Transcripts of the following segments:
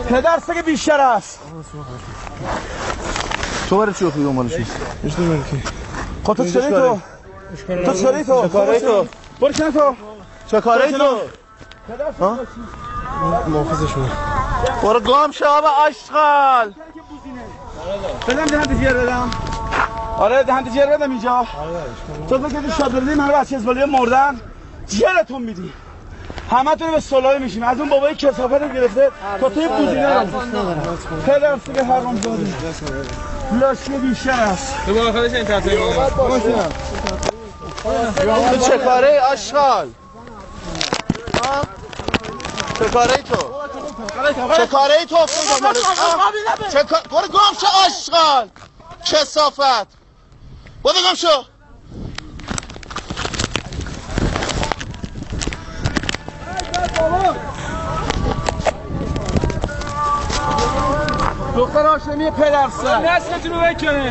پدر سگ بیشتر است. تو برای چی اخوی دنبالشون؟ اشته ملکی خودت چلی تو؟ تو چلی تو؟ چه کاره تو؟ برو کنه تو؟ چه کاره تو؟ محافظشون برو گام شاب اشغال. بدم دهنت جیر بدم. آره دهنت جیر بدم اینجا. تو فکر کنی شاد بردی من بچه ازبالی مردن جیرتون میدی. همه تون به سلای میشیم. از اون بابای کثافت رو گرفته تا توی بودینه رو پدر سگ حرام زاده لاشی بیشتر است. تو با خودش این تصمیم تو چه کاره اشغال؟ چه کاره تو؟ چه کاره تو؟ برو گم شو اشغال کثافت. برو گم شو. دختر هاشمی پدرسگ نسلتون رو بکنه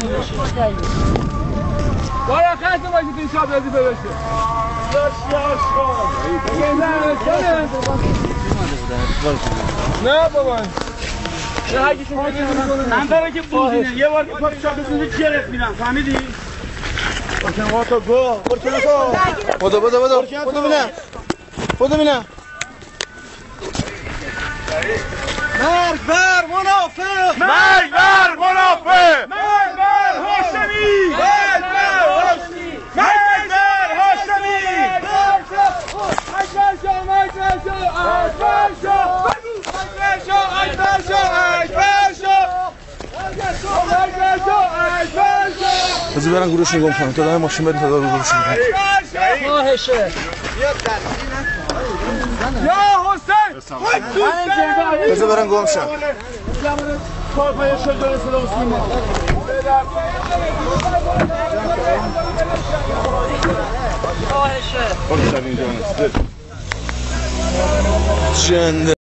باید خیلی باشید این شب رزیفه بشه نه بابا من برای که بودینه یه بار که پاک شاب بزنید جرت میرم فهمیدی؟ برکن آقا تو گو برکن تو بدو بینم بدو بینم. مرگ بر منافق مرگ بر منافق مرگ بر هاشمی مرگ بر هاشمی مرگ بر هاشمی اکبر شو بذار برن گروش نگم کنم تا دم ماشین بریم تا دار گروش نگم. خواهشه یا حسین بذار برن گم شم. پای شد برسه دوستیم خواهشه جنده